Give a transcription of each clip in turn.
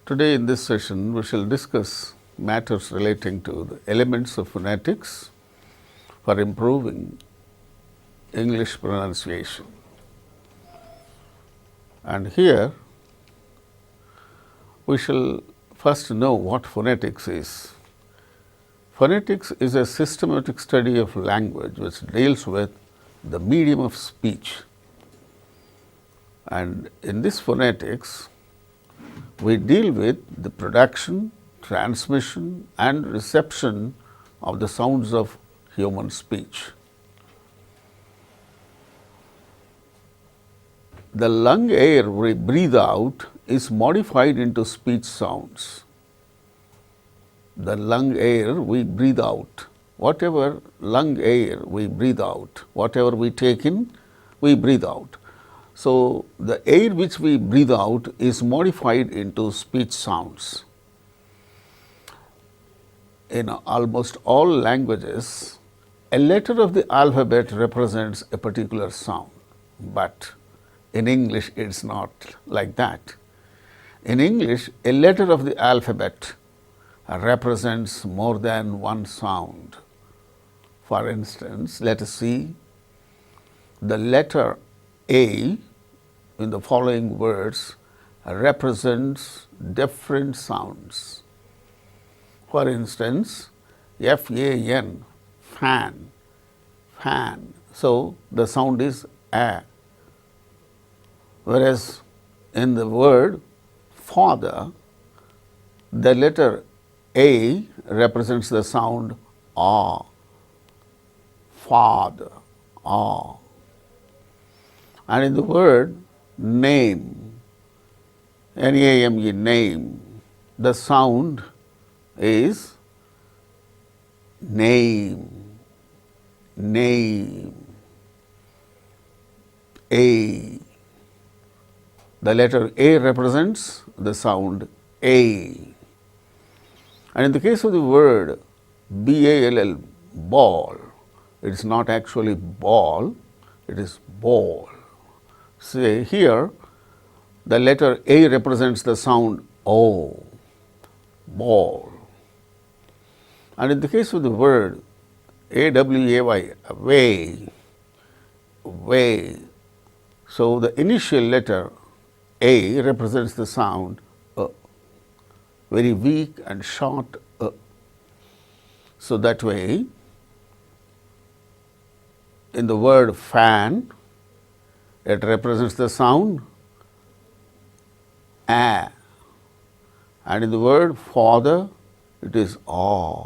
Today in this session, we shall discuss matters relating to the elements of phonetics for improving English pronunciation. And here, we shall first know what phonetics is. Phonetics is a systematic study of language which deals with the medium of speech. And in this phonetics, we deal with the production, transmission and reception of the sounds of human speech. The lung air we breathe out is modified into speech sounds. The lung air we breathe out, whatever lung air we breathe out, whatever we take in, we breathe out. So, the air which we breathe out is modified into speech sounds. In almost all languages, a letter of the alphabet represents a particular sound, but in English it is not like that. In English, a letter of the alphabet represents more than one sound. For instance, let us see the letter A in the following words represents different sounds. For instance, F-A-N, fan, fan. So, the sound is A. Whereas, in the word father, the letter A represents the sound A, father, A. And in the word name, N-A-M-E, name, the sound is name, name, A. The letter A represents the sound A. And in the case of the word B-A-L-L, ball, it is not actually ball, it is ball. Say here, the letter A represents the sound O, ball. And in the case of the word A-W-A-Y, way, way. So, the initial letter A represents the sound very weak and short. So, that way, in the word fan, it represents the sound A, and in the word father, it is A,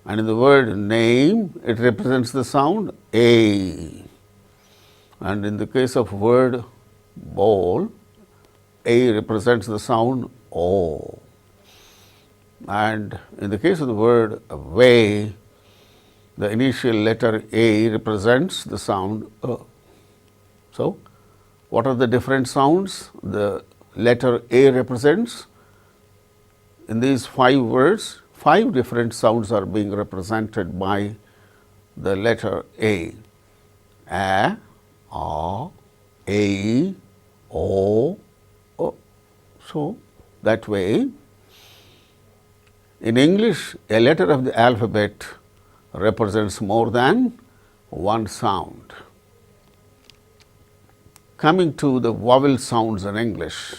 and in the word name, it represents the sound A, and in the case of word ball, A represents the sound O, and in the case of the word way, the initial letter A represents the sound A. So, what are the different sounds the letter A represents? In these 5 words, 5 different sounds are being represented by the letter A. A, A, E, O, O. So, that way, in English, a letter of the alphabet represents more than one sound. Coming to the vowel sounds in English,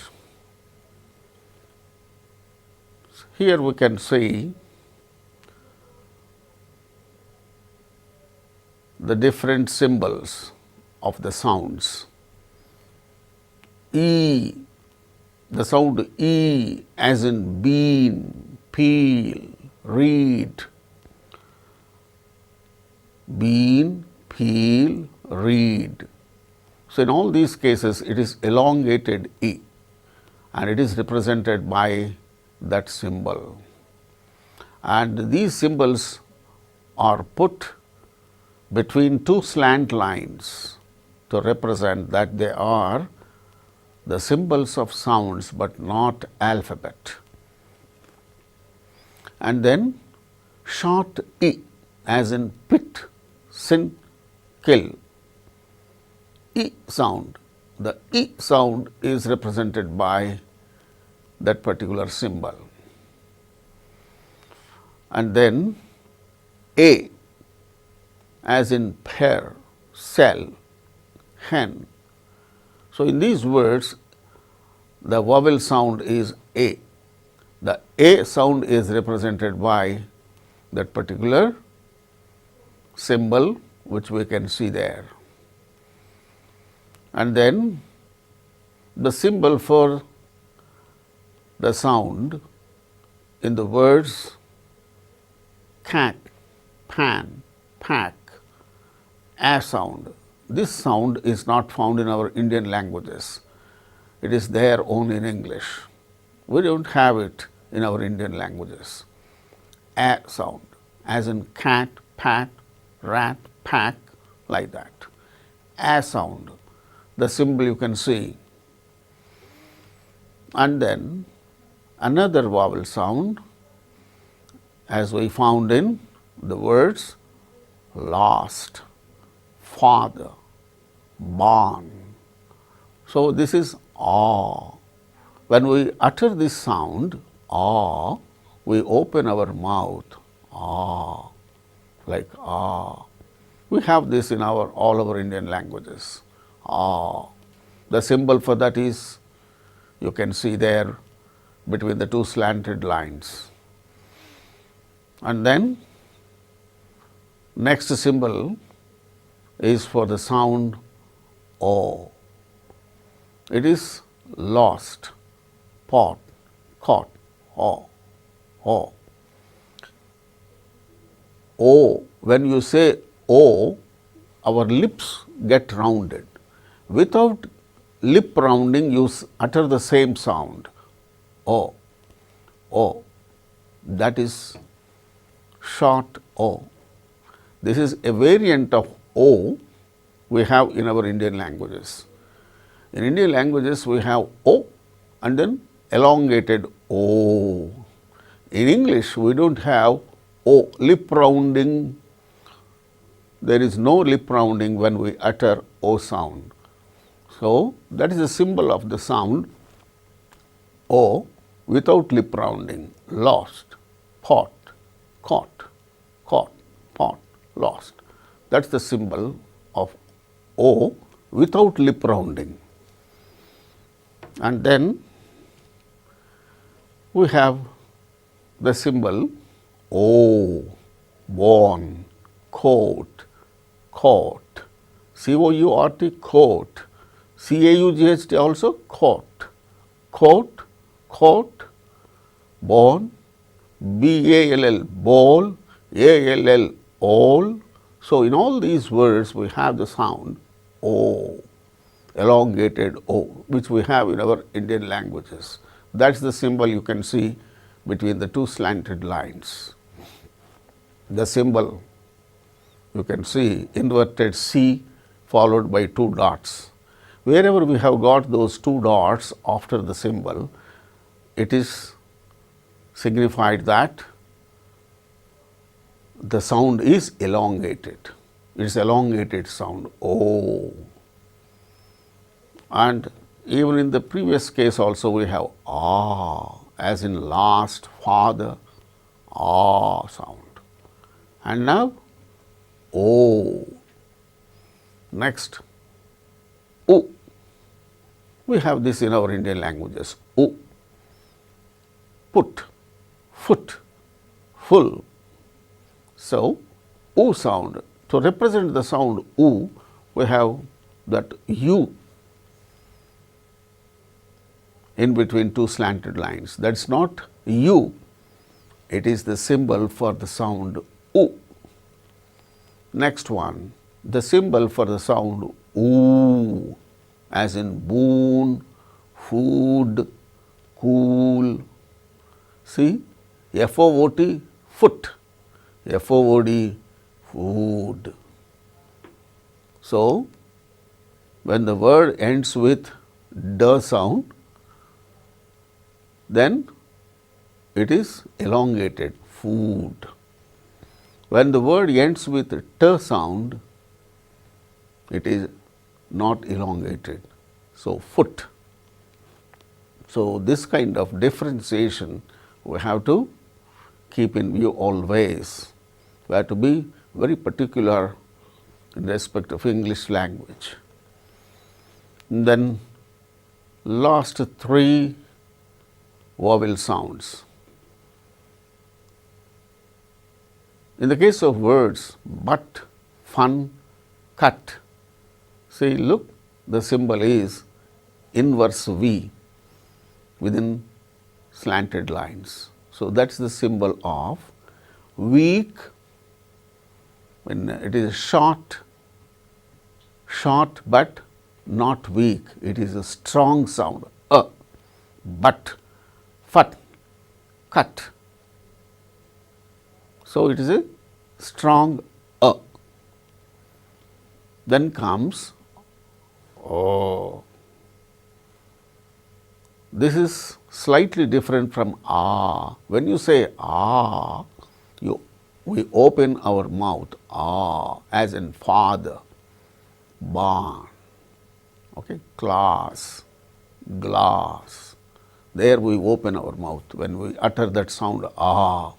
here we can see the different symbols of the sounds. E, the sound E as in bean, peel, read, bean, peel, read. So, in all these cases, it is elongated E and it is represented by that symbol. And these symbols are put between 2 slant lines to represent that they are the symbols of sounds, but not alphabet. And then short E as in pit, sin, kill. E sound. The E sound is represented by that particular symbol. And then A, as in pear, cell, hen. So, in these words, the vowel sound is A. The A sound is represented by that particular symbol which we can see there. And then the symbol for the sound in the words cat, pan, pack, A sound. This sound is not found in our Indian languages. It is there only in English. We do not have it in our Indian languages. A sound, as in cat, pat, rat, pack, like that. A sound, the symbol you can see. And then another vowel sound, as we found in the words lost, father, born. So, this is A. When we utter this sound, A, we open our mouth, A, like A. We have this in all our Indian languages, A. The symbol for that is, you can see there between the two slanted lines. And then next symbol is for the sound O. It is lost, pot, caught, O, O. O, when you say O, our lips get rounded. Without lip rounding, you utter the same sound, O, O. That is short O. This is a variant of O we have in our Indian languages. In Indian languages, we have O and then elongated O. In English, we do not have O, lip rounding. There is no lip rounding when we utter O sound. So, that is a symbol of the sound O without lip rounding, lost, pot, caught, caught, pot, lost. That is the symbol of O without lip rounding. And then we have the symbol O, born, coat, coat, C-O-U-R-T, coat, C-A-U-G-H-T also coat, coat, coat, born, B-A-L-L, ball, A-L-L, all. So, in all these words we have the sound O, elongated O, which we have in our Indian languages. That is the symbol you can see between the two slanted lines. The symbol you can see inverted C followed by two dots. Wherever we have got those two dots after the symbol, it is signified that the sound is elongated. It is elongated sound O. And even in the previous case also we have A, as in last, father, A sound. And now O. Next, U. We have this in our Indian languages, U. Put, foot, full. So, U sound. To represent the sound U, we have that U in between two slanted lines. That is not U, it is the symbol for the sound U. Next one, the symbol for the sound Oo, as in boon, food, cool. See, F-O-O-T, foot, F-O-O-D, food. So, when the word ends with D sound, then it is elongated, food. When the word ends with T sound, it is not elongated. So, foot. So, this kind of differentiation we have to keep in view always. We have to be very particular in respect of English language. And then last three vowel sounds. In the case of words but, fun, cut, see, look, the symbol is inverse V within slanted lines. So, that is the symbol of weak, when it is short but not weak, it is a strong sound, but, fat, cut. So, it is a strong Then comes oh. This is slightly different from ah. When you say ah, we open our mouth, ah, as in father, barn, okay, class, glass. There we open our mouth when we utter that sound ah.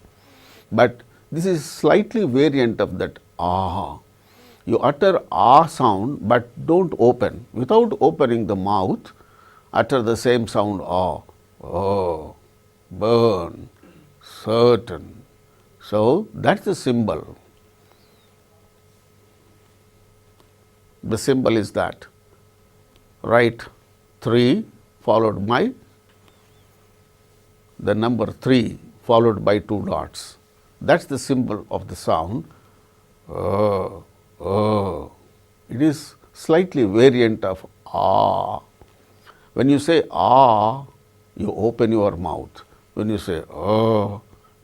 But this is slightly variant of that ah. You utter ah sound, but don't open. Without opening the mouth, utter the same sound ah, oh, burn, certain. So, that is the symbol. The symbol is that. Write 3 followed by the number 3 followed by 2 dots. That is the symbol of the sound. It is slightly variant of ah. When you say ah, you open your mouth. When you say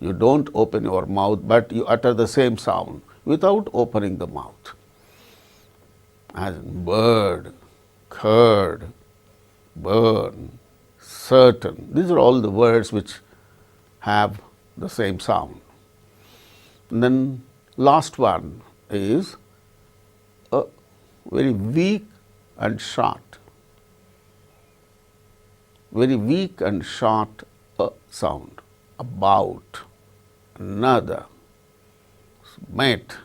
you don't open your mouth, but you utter the same sound without opening the mouth. As in bird, curd, burn, certain. These are all the words which have the same sound. And then last one is a very weak and short. Very weak and short sound. About, another, submit.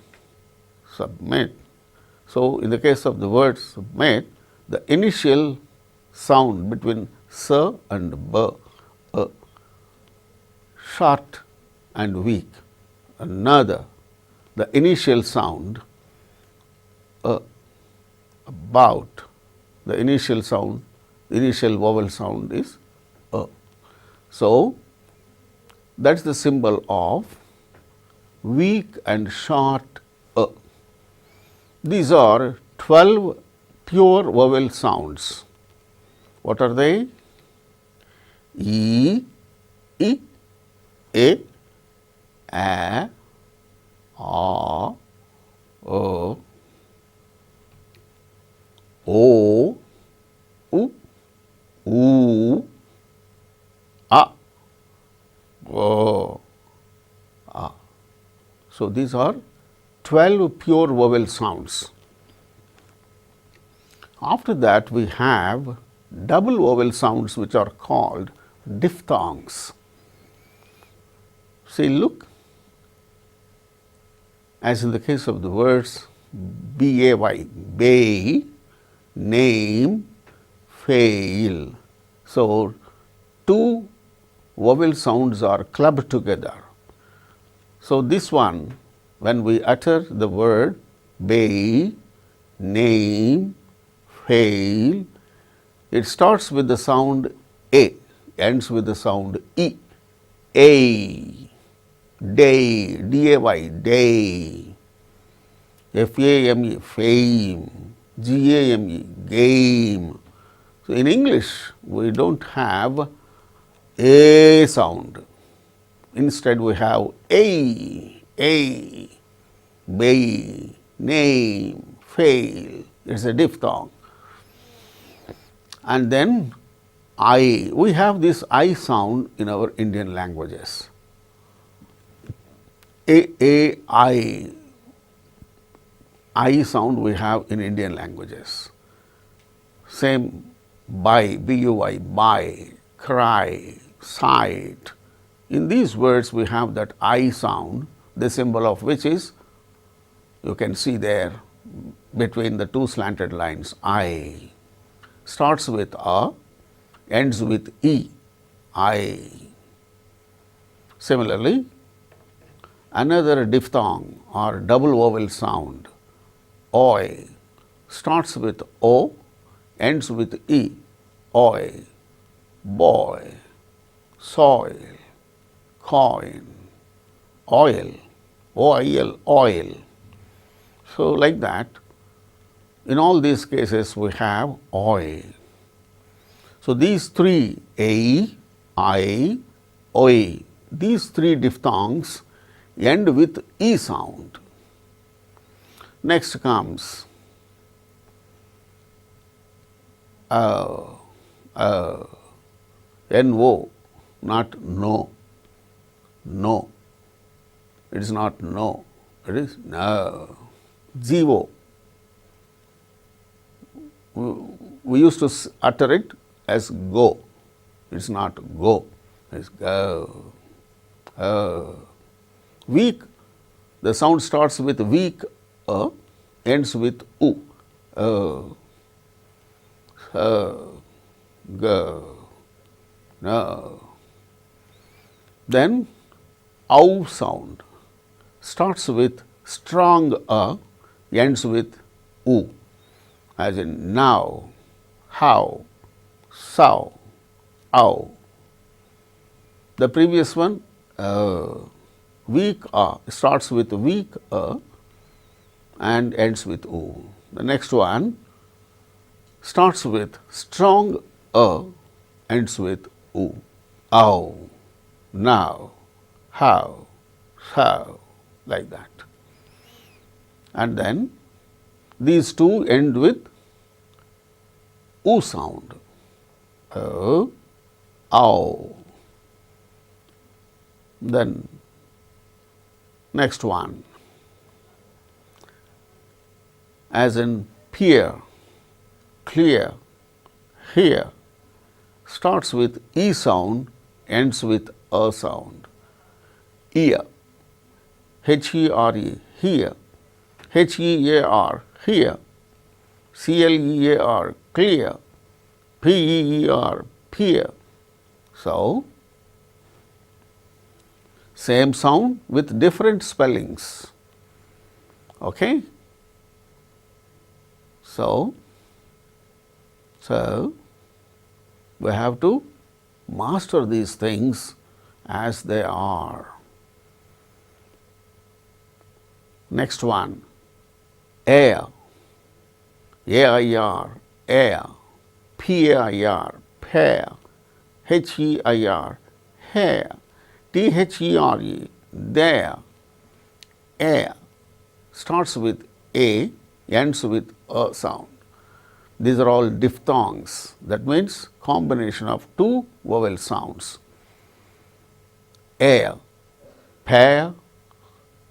So, in the case of the word submit, the initial sound between s and b, short and weak. Another, the initial sound, about, the initial sound, the initial vowel sound is So, that is the symbol of weak and short These are 12 pure vowel sounds. What are they? E, I, A, O, O, U, A, O, A. So, these are 12 pure vowel sounds. After that, we have double vowel sounds which are called diphthongs. See, look, as in the case of the words bay, bay, name, fail. So, two vowel sounds are clubbed together. So, this one, when we utter the word bay, name, fail, it starts with the sound A, ends with the sound E, A, day, D-A-Y, day, F-A-M-E, fame, G-A-M-E, game. So, in English, we don't have A sound. Instead, we have A, bay, name, fail. It is a diphthong. And then I, we have this I sound in our Indian languages. I sound we have in Indian languages. Same by, B-U-I, by, cry, sight. In these words we have that I sound, the symbol of which is, you can see there between the two slanted lines, I. Starts with A, ends with E, I. Similarly, another diphthong or double vowel sound, oi, starts with O, ends with E, oi, boy, soil, coin, oil, O-I-L, oil. So, like that, in all these cases we have oi. So, these three, A, I, oi, these three diphthongs end with E sound. Next comes N-O, not no, no, it is not no, it is no. G-O, we used to utter it as go, it is not go, it is go. Weak, the sound starts with weak ends with u, go, no. Then ow sound starts with strong ends with u, as in now, how, so, ow. The previous one, weak starts with weak and ends with u. The next one starts with strong ends with u, ow, now, how, so, like that. And then these two end with u sound, ow. Then next one, as in peer, clear, hear, starts with e sound, ends with a sound. Ear, H-E-R-E, hear, H-E-A-R, hear, C-L-E-A-R, clear, P-E-E-R, peer. So, same sound with different spellings. Okay? So, we have to master these things as they are. Next one, air, A-I-R, air, P-A-I-R, pair, H-E-I-R, hair, T-H-E-R-E, there, air, starts with A, ends with a sound. These are all diphthongs, that means combination of two vowel sounds. Air, pair,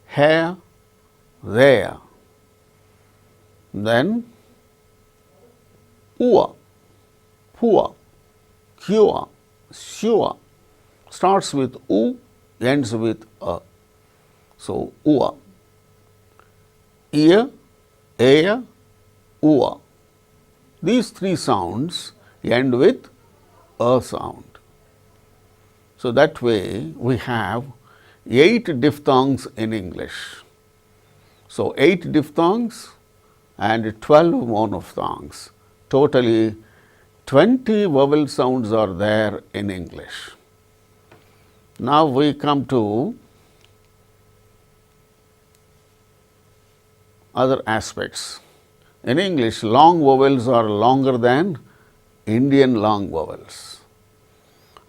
hair, there. Then ua, pua, cure, sure, starts with u, ends with a. So, ua, ear, air, ua. These three sounds end with a sound. So, that way we have 8 diphthongs in English. So, 8 diphthongs and 12 monophthongs. Totally 20 vowel sounds are there in English. Now, we come to other aspects. In English, long vowels are longer than Indian long vowels.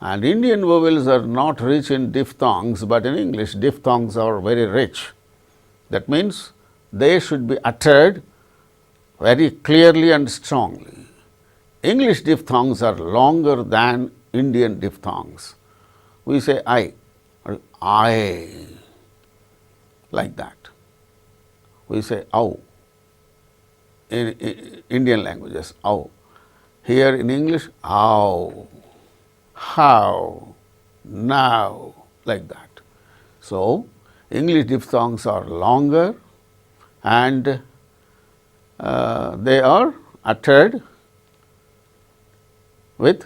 And Indian vowels are not rich in diphthongs, but in English, diphthongs are very rich. That means, they should be uttered very clearly and strongly. English diphthongs are longer than Indian diphthongs. We say I, or I, like that. We say ow in Indian languages, ow. Here in English, ow. how, now, like that. So, English diphthongs are longer and they are uttered with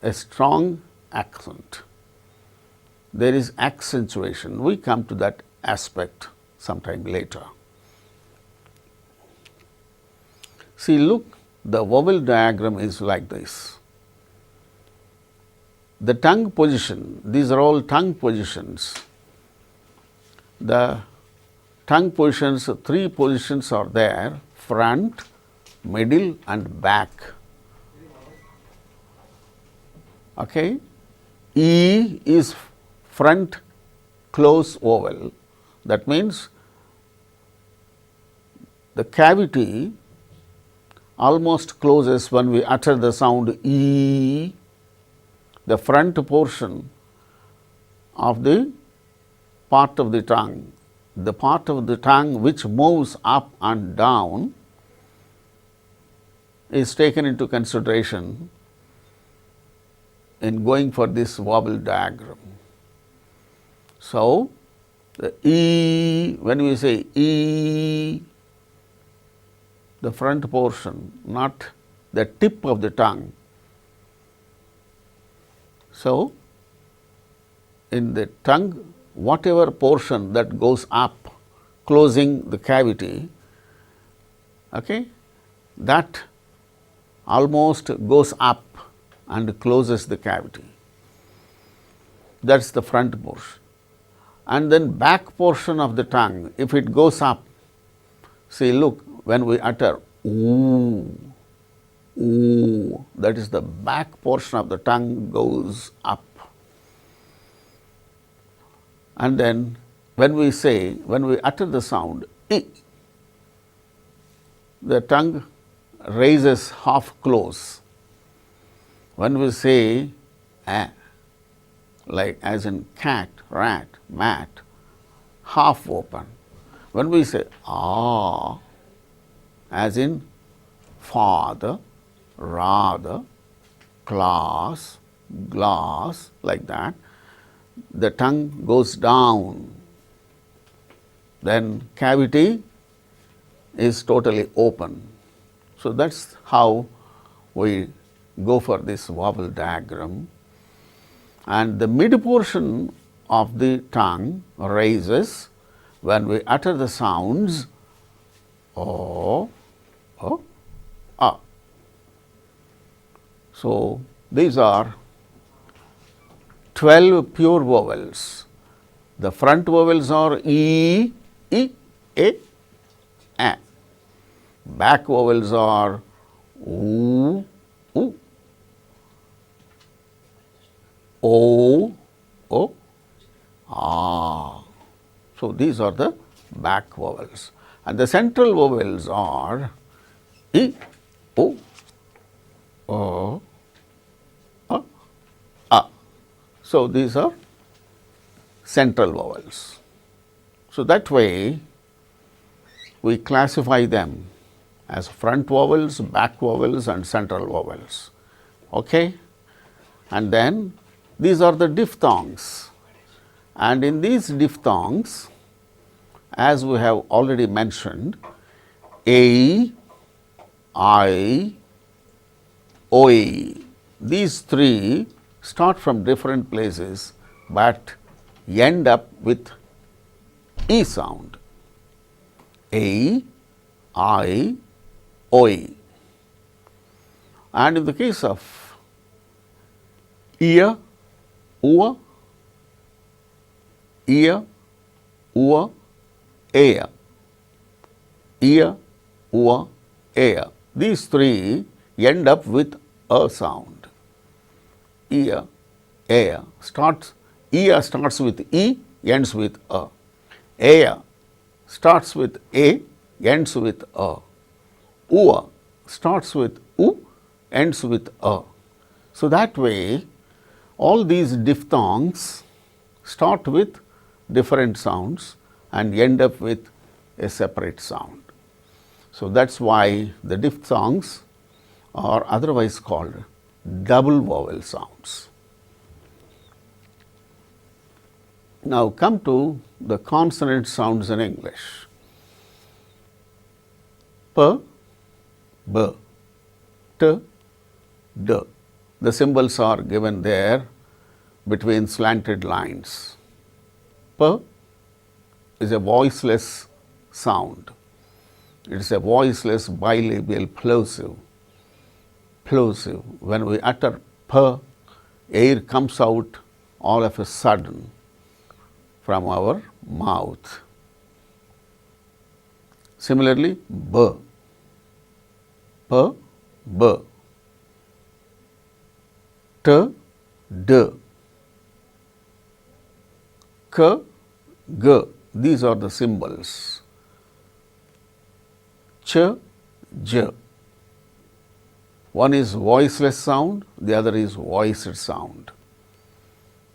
a strong accent. There is accentuation. We come to that aspect sometime later. See, look, the vowel diagram is like this. The tongue position, these are all tongue positions. The tongue positions, three positions are there: front, middle and back. Okay. E is front close vowel. That means the cavity almost closes when we utter the sound E. The front portion of the part of the tongue, the part of the tongue which moves up and down, is taken into consideration in going for this vowel diagram. So, the E, when we say E, the front portion, not the tip of the tongue. So, in the tongue, whatever portion that goes up, closing the cavity, okay, that almost goes up and closes the cavity. That is the front portion. And then back portion of the tongue, if it goes up, see, look, when we utter oo, oo, that is the back portion of the tongue goes up. And then when we say, when we utter the sound I, the tongue raises half close. When we say a, like as in cat, rat, mat, half open. When we say ah, as in father, rather, class, glass, like that, the tongue goes down. Then cavity is totally open. So, that is how we go for this vowel diagram. And the mid portion of the tongue raises when we utter the sounds o, a. So, these are 12 pure vowels. The front vowels are E, I, A. Back vowels are oo, oo, o, ah. So, these are the back vowels, and the central vowels are I, O, a. So, these are central vowels. So, that way we classify them as front vowels, back vowels and central vowels. Okay? And then these are the diphthongs, and in these diphthongs, as we have already mentioned, A, I, OE, these three start from different places, but end up with E sound. A, I, OE. And in the case of ear, ua, ear, ua, ear, ear, ua, ear. These three end up with a sound. Ear, ear starts, ear starts with E, ends with a. Ear starts with A, ends with a. Ua starts with U, ends with a. So, that way all these diphthongs start with different sounds and end up with a separate sound. So, that is why the diphthongs are otherwise called double vowel sounds. Now come to the consonant sounds in English. P, B, T, D. The symbols are given there between slanted lines. P is a voiceless sound. It is a voiceless bilabial plosive. Plosive. When we utter P, air comes out all of a sudden from our mouth. Similarly, B, P, B, T, D, K, G. These are the symbols. Ch, J. One is voiceless sound, the other is voiced sound.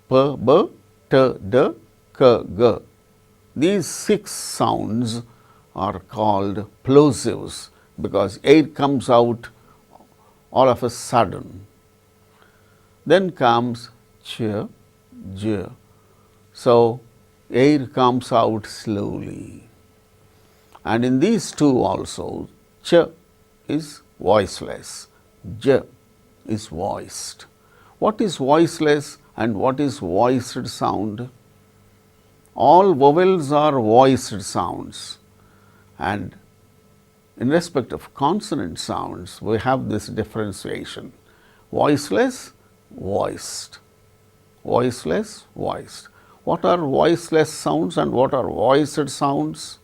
P, B, T, D, K, G. These 6 sounds are called plosives because air comes out all of a sudden. Then comes ch, j. So, air comes out slowly. And in these two also, ch is voiceless, j is voiced. What is voiceless and what is voiced sound? All vowels are voiced sounds, and in respect of consonant sounds, we have this differentiation: voiceless, voiced, voiceless, voiced. What are voiceless sounds and what are voiced sounds?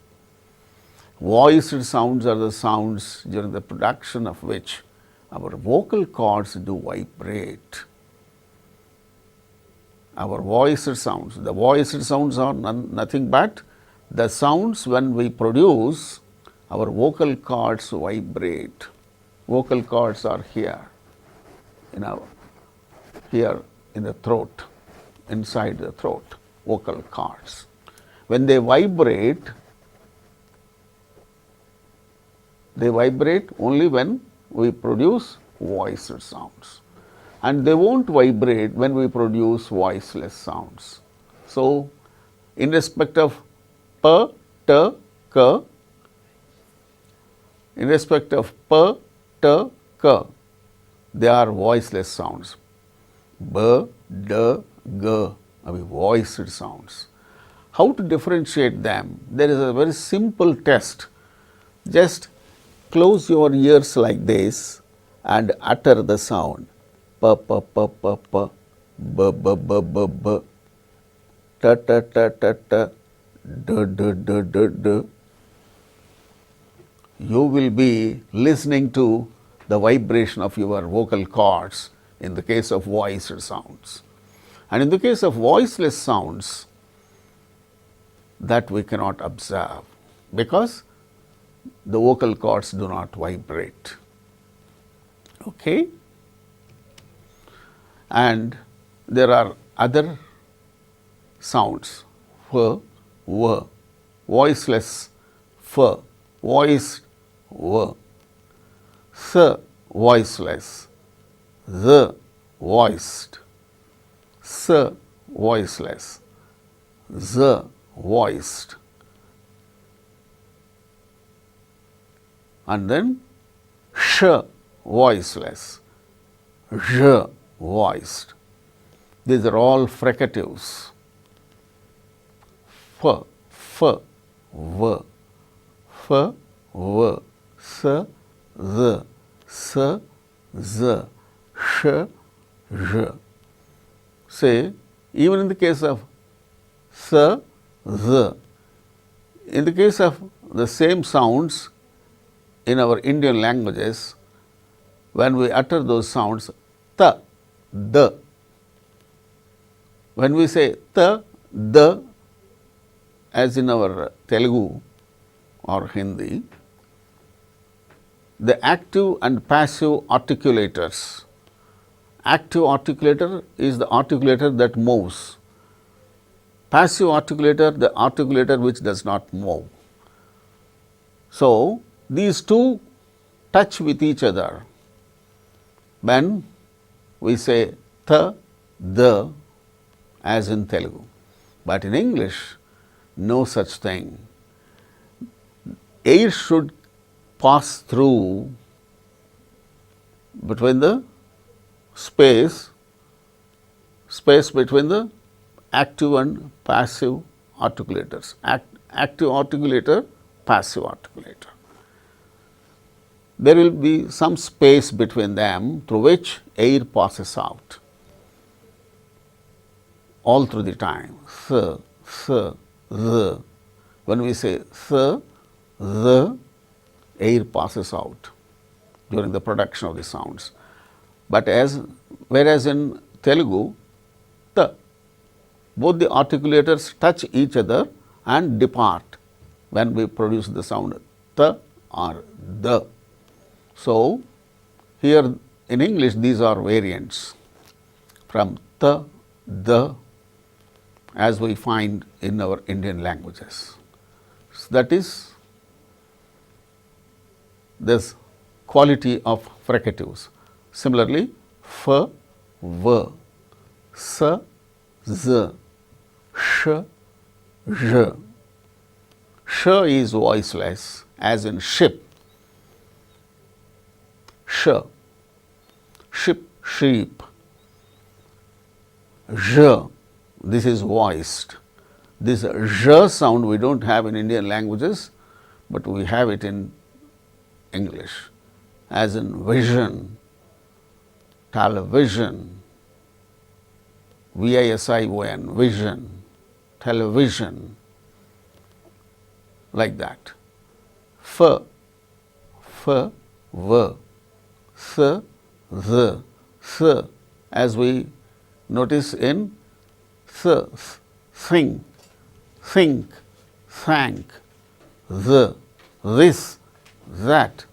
Voiced sounds are the sounds during the production of which our vocal cords do vibrate. Our voiced sounds, the voiced sounds are nothing but the sounds when we produce our vocal cords vibrate. Vocal cords are here, here in the throat, inside the throat, vocal cords. When they vibrate only when we produce voiced sounds, and they won't vibrate when we produce voiceless sounds. So, in respect of P, T, K, in respect of P, T, K, they are voiceless sounds. B, D, G are voiced sounds. How to differentiate them? There is a very simple test. Just close your ears like this and utter the sound. P, P, P, P, P, B, B, B, B, B, T, T, T, T, T, D, D, D, D, D. You will be listening to the vibration of your vocal cords in the case of voiced sounds. And in the case of voiceless sounds, that we cannot observe because the vocal cords do not vibrate. Okay? And there are other sounds, f, v, voiceless f, voiced v, s, voiceless, z, voiced, s, voiceless, z, voiced, and then sh, voiceless, zh, voiced. These are all fricatives. F, f, v, f, v, s, z, s, z, sh, zh. Say, even in the case of s, z, in the case of the same sounds in our Indian languages, when we utter those sounds, ta, the. When we say ta, the, as in our Telugu or Hindi, the active and passive articulators. Active articulator is the articulator that moves. Passive articulator, the articulator which does not move. So, these two touch with each other when we say the, as in Telugu. But in English, no such thing. Air should pass through between the space between the active and passive articulators. Active articulator, passive articulator. There will be some space between them through which air passes out all through the time. The. When we say the, air passes out during the production of the sounds. But whereas in Telugu, both the articulators touch each other and depart when we produce the sound or the. So, here in English these are variants from the, as we find in our Indian languages. So, that is this quality of fricatives. Similarly, f, v, s, z, sh, zh. Sh is voiceless, as in ship, ship, sheep. Zh, this is voiced. This zh sound we don't have in Indian languages, but we have it in English, as in vision, television, vision, vision, television, like that. F, v, s, z, s, as we notice in think, thank, this, that,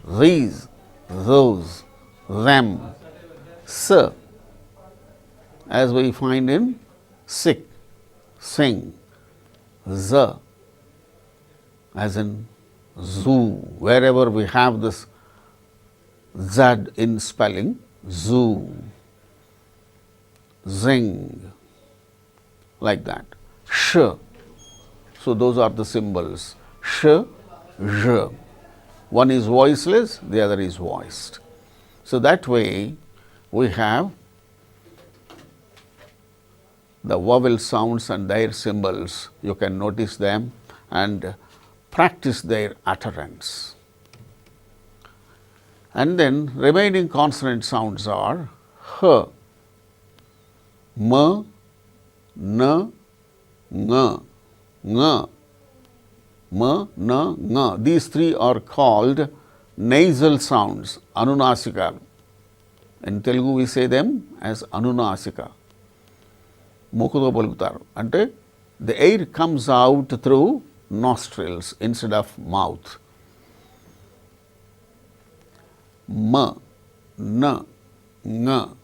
these, those, them. S, as we find in sick, sing. Z, as in zoo. Wherever we have this Z in spelling, zoo, zing, like that. Sh, so those are the symbols. Sh, zh. One is voiceless, the other is voiced. So that way we have the vowel sounds and their symbols. You can notice them and practice their utterance. And then remaining consonant sounds are h, m, n, ng, ng, m, n, ng. These three are called nasal sounds, anunasika. In Telugu we say them as anunasika. Mukudo palukutaru. Ante the air comes out through nostrils instead of mouth. M, n, ng.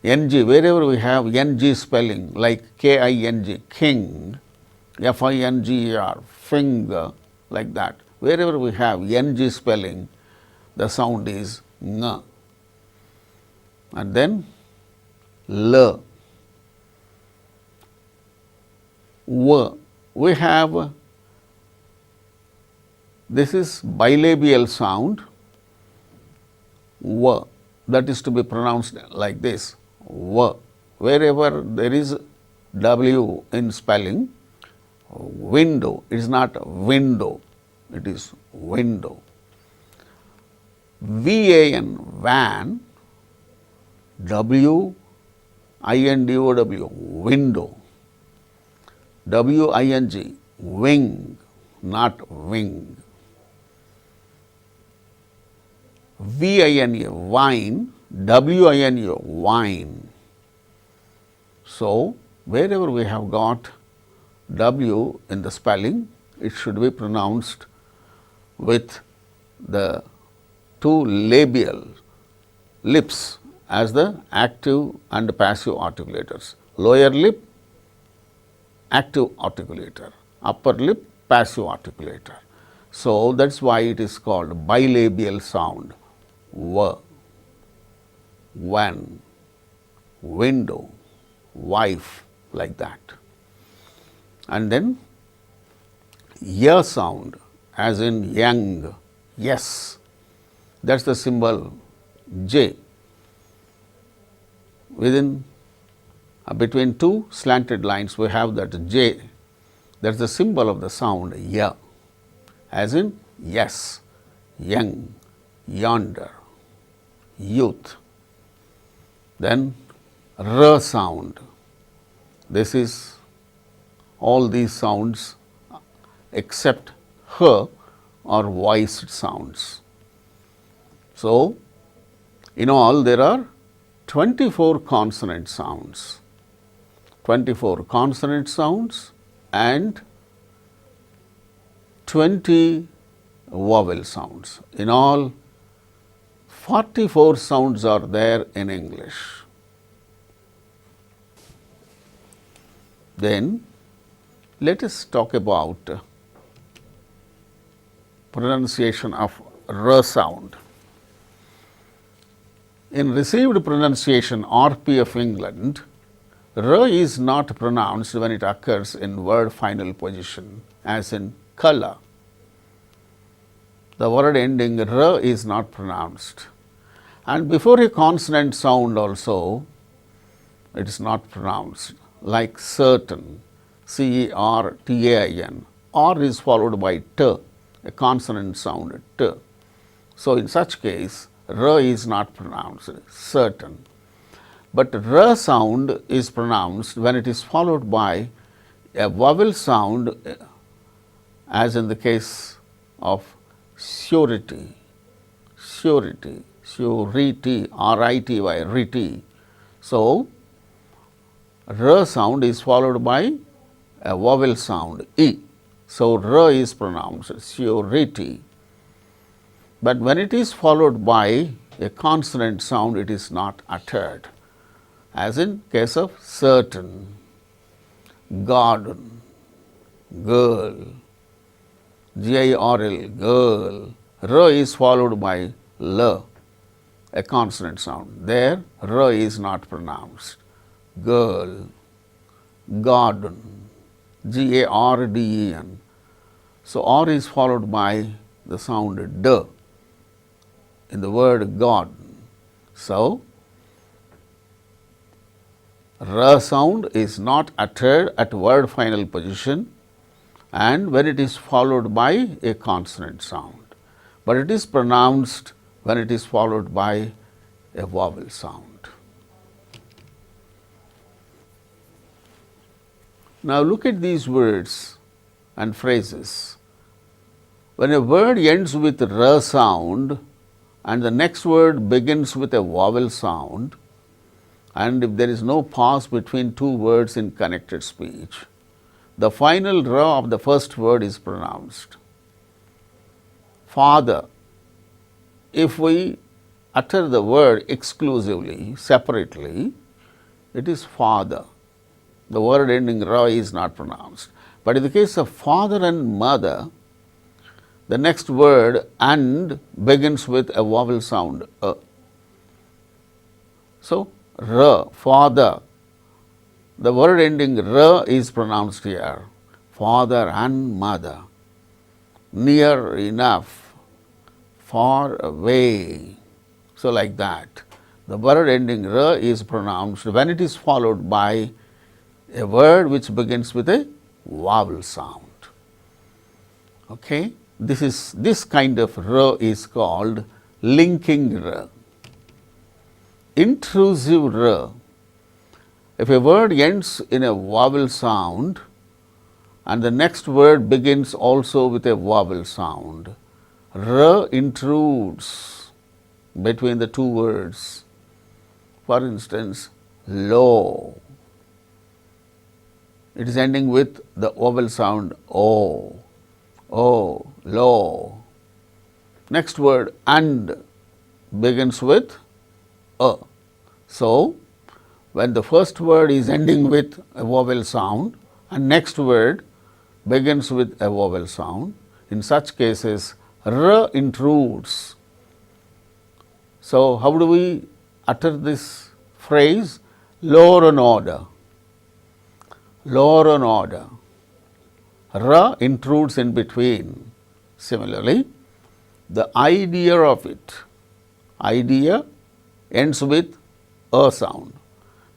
Ng, wherever we have ng spelling like king, king, finger, finger, like that. Wherever we have ng spelling, the sound is ng. And then l, w. We have, this is bilabial sound, w, that is to be pronounced like this, w. Wherever there is w in spelling, window, it is not window, it is window. van, van, w, w, window. wing, wing, not wing. vine, wine, wine, wine. So, wherever we have got w in the spelling, it should be pronounced with the two labial lips as the active and passive articulators. Lower lip, active articulator, upper lip, passive articulator. So, that is why it is called bilabial sound. W, when, window, wife, like that. And then y sound, as in young, yes, that is the symbol J. Within between two slanted lines we have that J, that is the symbol of the sound y, as in yes, young, yonder, youth. Then r sound, this is all these sounds except h are voiced sounds. So, in all there are 24 consonant sounds, 24 consonant sounds and 20 vowel sounds. In all 44 sounds are there in English. Then let us talk about pronunciation of r sound. In received pronunciation RP of England, r is not pronounced when it occurs in word final position, as in color. The word ending r is not pronounced, and before a consonant sound also it is not pronounced, like certain, CERTAIN. R is followed by T, a consonant sound T. So, in such case r is not pronounced, certain. But r sound is pronounced when it is followed by a vowel sound, as in the case of surety, surety, surety, RITY, rity. So, r sound is followed by a vowel sound E. So, r is pronounced surety. But when it is followed by a consonant sound, it is not uttered, as in case of certain, garden, girl, GIRL, girl. R is followed by L, a consonant sound. There R is not pronounced. Girl, garden, GARDEN. So, R is followed by the sound D in the word God. So, R sound is not uttered at word final position and when it is followed by a consonant sound, but it is pronounced when it is followed by a vowel sound. Now, look at these words and phrases. When a word ends with R sound and the next word begins with a vowel sound, and if there is no pause between two words in connected speech, the final R of the first word is pronounced. Father, if we utter the word exclusively, separately, it is father. The word ending R is not pronounced. But in the case of father and mother, the next word and begins with a vowel sound A. So, R, father, the word ending R is pronounced here, father and mother, near enough, far away. So, like that, the word ending R is pronounced when it is followed by a word which begins with a vowel sound. Okay? This kind of R is called linking R. Intrusive R. If a word ends in a vowel sound and the next word begins also with a vowel sound, R intrudes between the two words. For instance, low. It is ending with the vowel sound O. Oh, low. Next word and begins with A. So, when the first word is ending with a vowel sound and next word begins with a vowel sound, in such cases R intrudes. So, how do we utter this phrase? Lower an order. lower an order. R intrudes in between. Similarly, the idea of it, idea ends with a sound.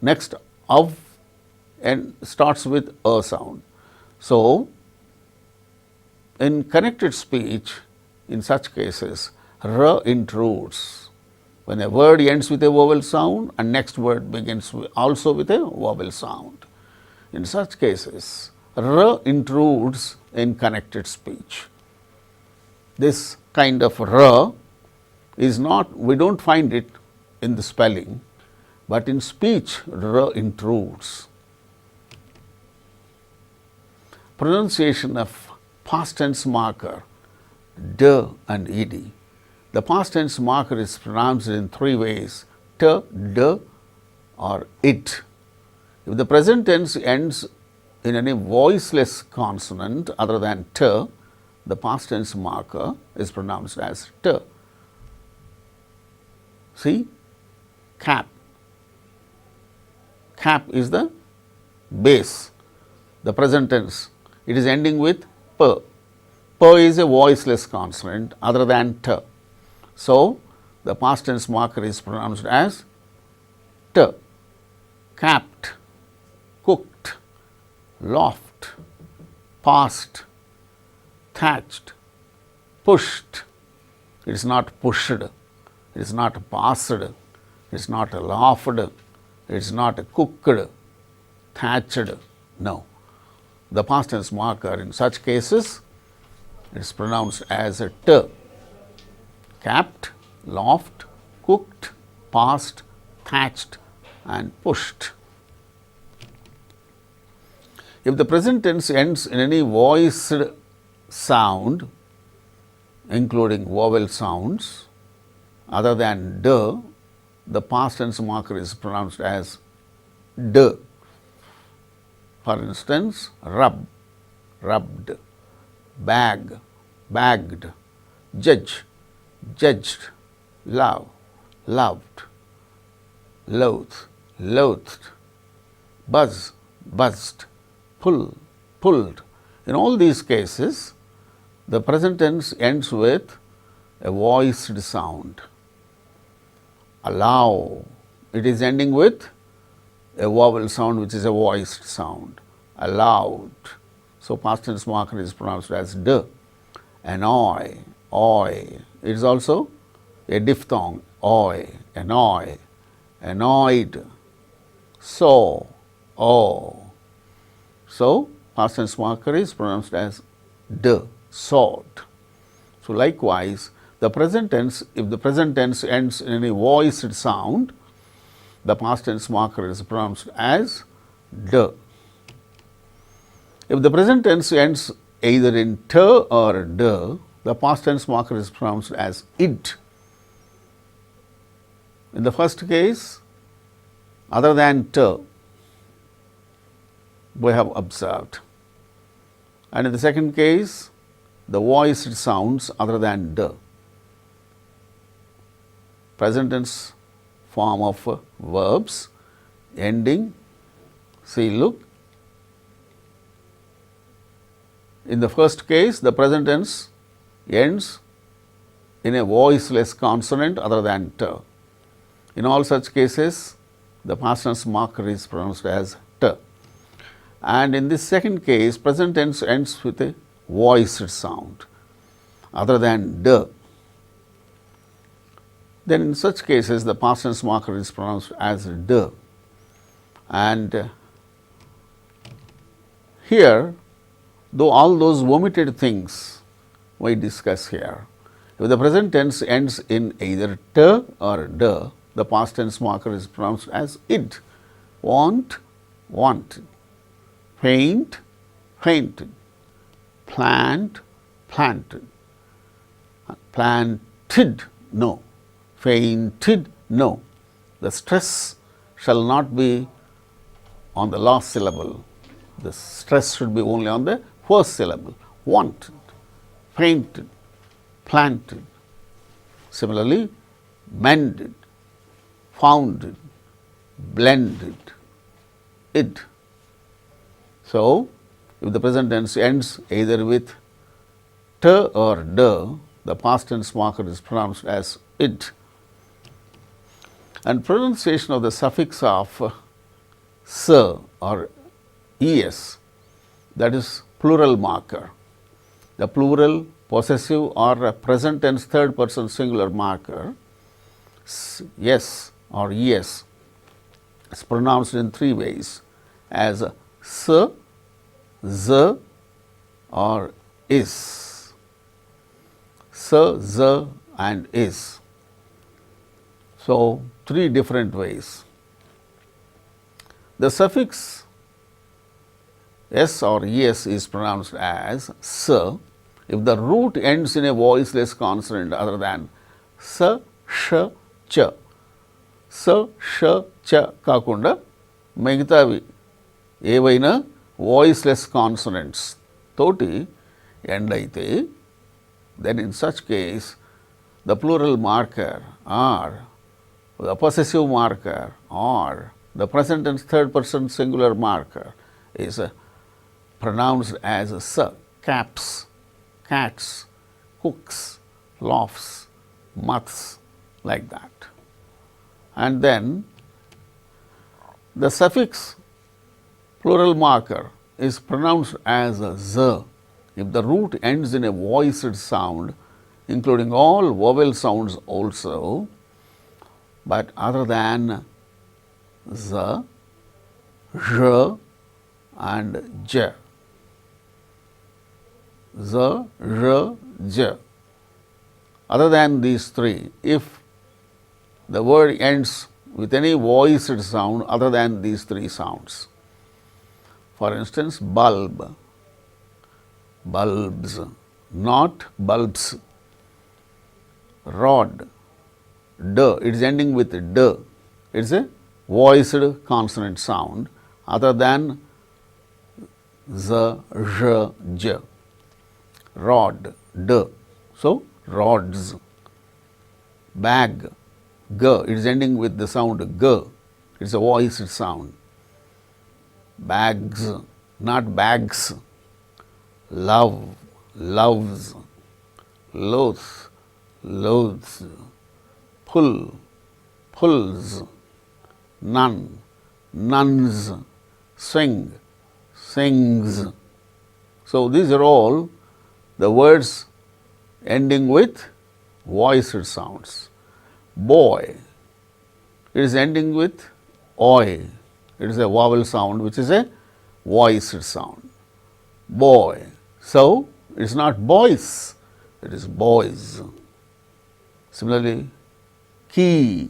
Next, of and starts with a sound. So, in connected speech, in such cases, R intrudes. When a word ends with a vowel sound and next word begins also with a vowel sound. In such cases, R intrudes in connected speech. This kind of R is not, we do not find it in the spelling, but in speech R intrudes. Pronunciation of past tense marker D and ed. The past tense marker is pronounced in three ways: t, d, or it. If the present tense ends in any voiceless consonant other than t, the past tense marker is pronounced as t. See, cap. Cap is the base, the present tense. It is ending with p. P is a voiceless consonant other than t. So, the past tense marker is pronounced as t. Capped, cooked, loft, passed, thatched, pushed. It is not pushed, it is not passed, it is not laughed, it is not cooked, thatched. No. The past tense marker in such cases is pronounced as a t. Capped, loft, cooked, passed, thatched, and pushed. If the present tense ends in any voiced sound, including vowel sounds other than d, the past tense marker is pronounced as d. For instance, rub, rubbed, bag, bagged, judge, judged, love, loved, loathe, loathed, buzz, buzzed, pull, pulled. In all these cases, the present tense ends with a voiced sound. Allow, it is ending with a vowel sound which is a voiced sound. Allowed. So, past tense marker is pronounced as d. Annoy, oy. It is also a diphthong, oy, annoy, annoyed, so, oh. So, past tense marker is pronounced as d, sought. So, likewise, the present tense, if the present tense ends in any voiced sound, the past tense marker is pronounced as d. If the present tense ends either in t or d, the past tense marker is pronounced as id. In the first case, other than t, we have observed, and in the second case, the voiced sounds other than d. Present tense form of verbs ending, see, look. In the first case, the present tense ends in a voiceless consonant other than t. In all such cases, the past tense marker is pronounced as t. And in this second case, present tense ends with a voiced sound other than d. Then in such cases, the past tense marker is pronounced as d. And here, though all those omitted things we discuss here, if the present tense ends in either t or d, the past tense marker is pronounced as id. Want, wanted, faint, fainted, plant, planted, planted, no, fainted, no. The stress shall not be on the last syllable. The stress should be only on the first syllable. Wanted, fainted, planted. Similarly, mended, founded, blended, id. So, if the present tense ends either with t or d, the past tense marker is pronounced as it. And pronunciation of the suffix of s or es, that is plural marker. The plural, possessive or present tense third person singular marker, s or es, is pronounced in three ways as s, z or is. S, z and is. So, three different ways. The suffix s or es is pronounced as s if the root ends in a voiceless consonant other than s, sh, ch. S, sh, ch కాకుండా మిగతావి ఏవైనా voiceless consonants తోటి end అయితే, then in such case the plural marker or the possessive marker or the present tense third person singular marker is pronounced as s, caps, cats, cooks, laughs, muths, like that. And then the suffix plural marker is pronounced as z if the root ends in a voiced sound, including all vowel sounds also, but other than z, zh and j. Z, zh, j. Other than these three, if the word ends with any voiced sound other than these three sounds. For instance, bulb, bulbs, not bulbs. Rod, d, it is ending with d. It is a voiced consonant sound other than z, zh, j. Rod, d. So, rods. Bag, g, it is ending with the sound g. It is a voiced sound. Bags, not bags. Love, loves. Loath, loathes. Pull, pulls. None, nuns. Sing, sings. So, these are all the words ending with voiced sounds. Boy, it is ending with oi. It is a vowel sound which is a voiced sound. Boy. So, it is not boys, it is boys. Similarly, key,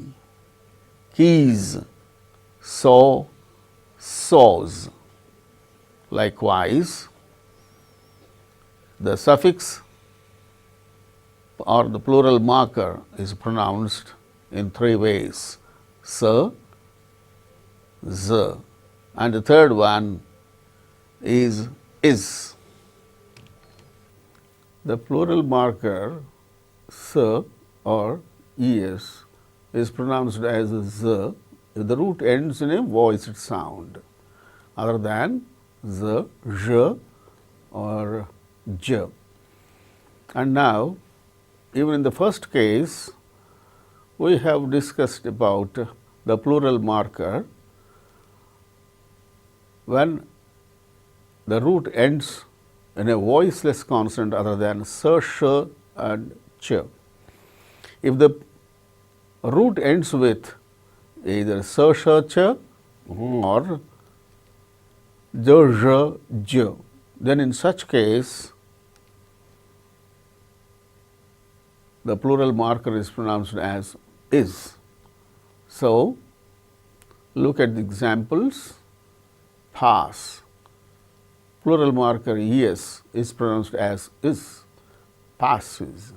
keys, saw, saws. Likewise, the suffix or the plural marker is pronounced in three ways: s, z, and the third one is. The plural marker s or es is pronounced as z if the root ends in a voiced sound other than z, zh or j. And now, even in the first case, we have discussed about the plural marker when the root ends in a voiceless consonant other than s, sh and ch. If the root ends with either s, sh, ch or j, zh, j, then in such case the plural marker is pronounced as is. So, look at the examples. Pass, plural marker es is pronounced as is. Passes.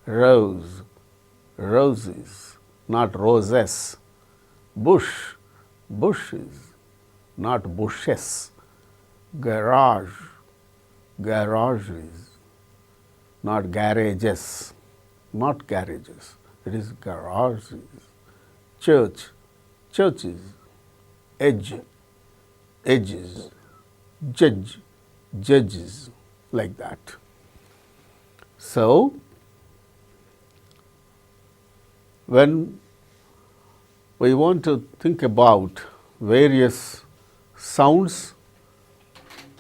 Rose, roses, not roses. Bush, bushes, not bushes. Garage, garages, not garages, not garages, it is garages. Church, churches. Edge, edges, judge, judges, like that. So, when we want to think about various sounds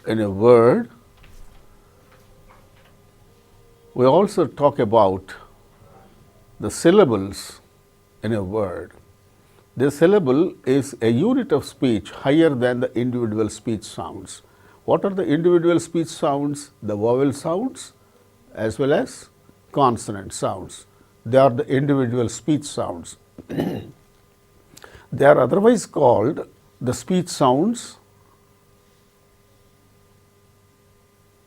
in a word, we also talk about the syllables in a word. The syllable is a unit of speech higher than the individual speech sounds. What are the individual speech sounds? The vowel sounds as well as consonant sounds. They are the individual speech sounds. They are otherwise called the speech sounds.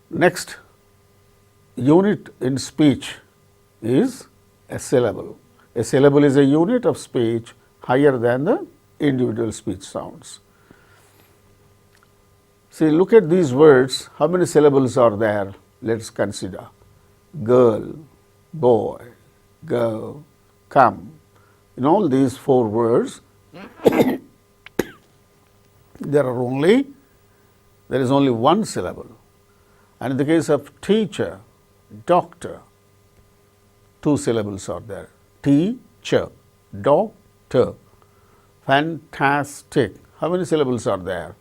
Next unit in speech is a syllable. A syllable is a unit of speech higher than the individual speech sounds. See, look at these words. How many syllables are there? Let us consider. Girl, boy, go, come. In all these 4 words, there is only one syllable. And in the case of teacher, doctor, 2 syllables are there. Teacher, doctor. Fantastic. How many syllables are there?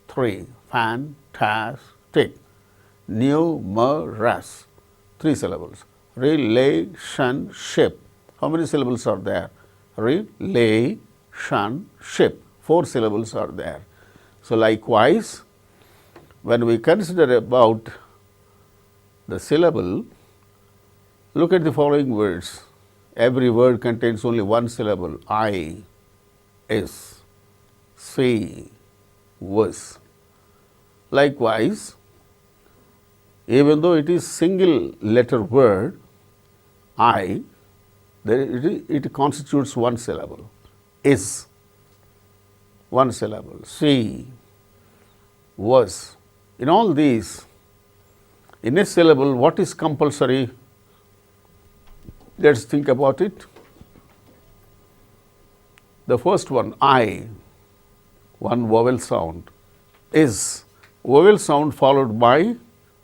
3. Fantastic. Numerous. 3 syllables. Relationship. How many syllables are there? Relationship. 4 syllables are there. So, likewise, when we consider about the syllable, look at the following words. Every word contains only one syllable. I, is, see, was. Likewise, even though it is single letter word, I, it constitutes one syllable. Is, one syllable. See, was. In all these, in a syllable, what is compulsory? Let us think about it. The first one, I, one vowel sound. Is, vowel sound followed by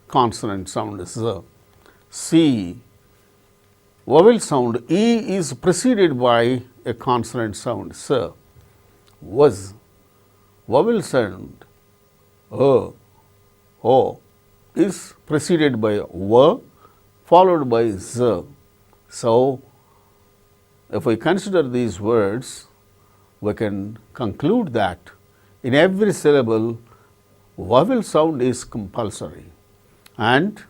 consonant sound, Z. C, vowel sound, E is preceded by a consonant sound, S. Was, vowel sound, O is preceded by W followed by Z. So, if we consider these words, we can conclude that in every syllable, vowel sound is compulsory and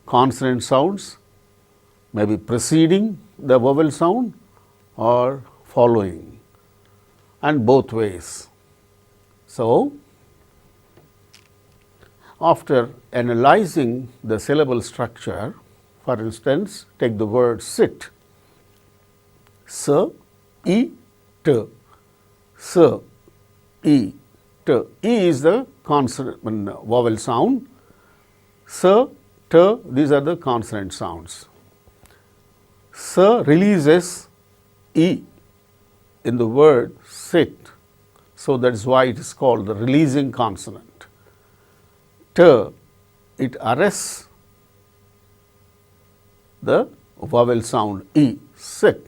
consonant sounds may be preceding the vowel sound or following, and both ways. So, after analyzing the syllable structure, for instance, take the word sit. S, E, T. S, E, T. E is the consonant vowel sound. S, T, these are the consonant sounds. S releases E in the word sit. So, that is why it is called the releasing consonant. T, it arrests the vowel sound E, sit.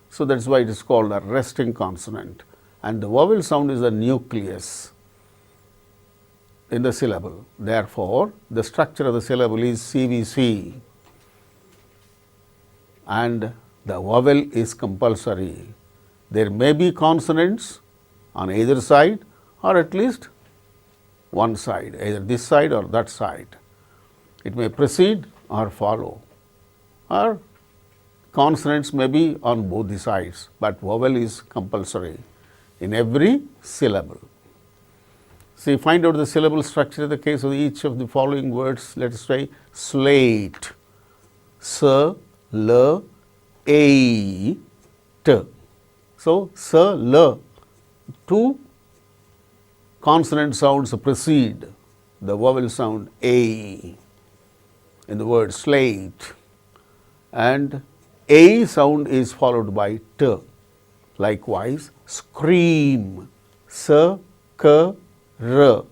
So, that is why it is called a resting consonant, and the vowel sound is the nucleus in the syllable. Therefore, the structure of the syllable is CVC and the vowel is compulsory. There may be consonants on either side or at least one side, either this side or that side. It may precede or follow, or consonants may be on both the sides, but vowel is compulsory in every syllable. See, find out the syllable structure in the case of each of the following words. Let us try slate. S, L, A, T. So, S, L, 2 consonant sounds precede the vowel sound A in the word slate, and A sound is followed by T. Likewise, scream. S, K, R.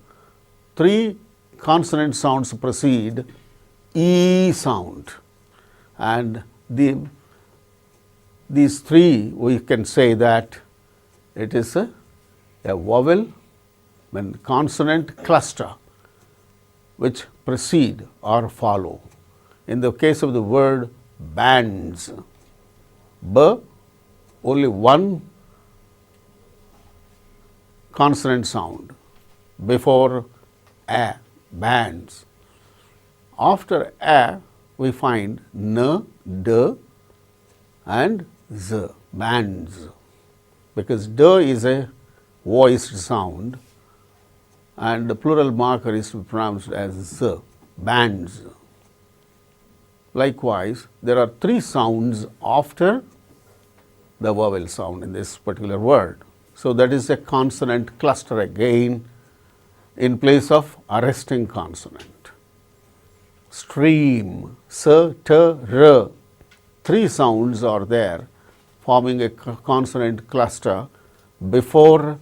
3 consonant sounds precede E sound, and these 3 we can say that it is a vowel when consonant cluster which precede or follow. In the case of the word bands, B, only one consonant sound before A, bands. After A, we find N, D and Z, bands, because D is a voiced sound and the plural marker is pronounced as Z, bands. Likewise, there are 3 sounds after the vowel sound in this particular word. So, that is a consonant cluster again in place of arresting consonant. Stream, S, T, R, 3 sounds are there forming a consonant cluster before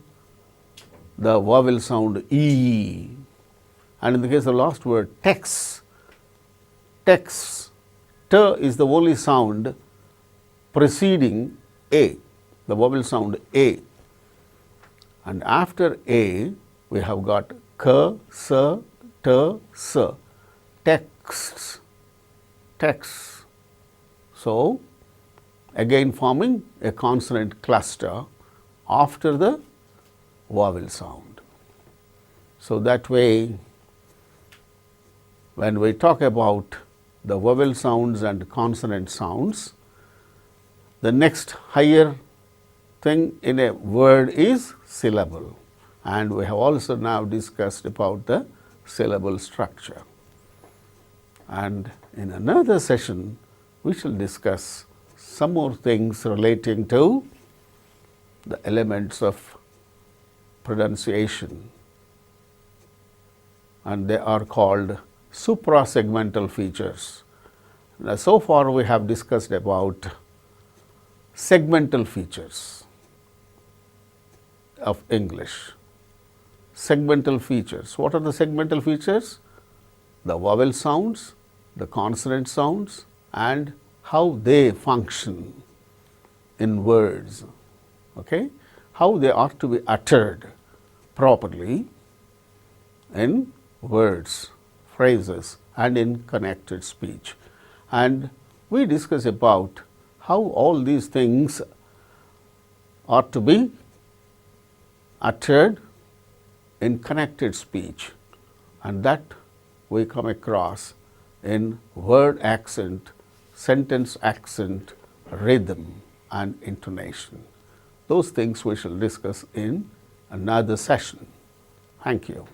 the vowel sound E. And in the case of the last word text, T is the only sound preceding A, the vowel sound A. And after A, we have got K, S, T, S, text. So, again forming a consonant cluster after the vowel sound. So, that way when we talk about the vowel sounds and consonant sounds, the next higher thing in a word is syllable, and we have also now discussed about the syllable structure. And in another session, we shall discuss some more things relating to the elements of pronunciation, and they are called suprasegmental features. Now, so far we have discussed about segmental features of English. Segmental features. What are the segmental features? The vowel sounds, the consonant sounds, and how they function in words. Okay? How they are to be uttered properly in words, phrases, and in connected speech. And we discuss about how all these things are to be uttered in connected speech, and that we come across in word accent, sentence accent, rhythm and intonation. Those things we shall discuss in another session. Thank you.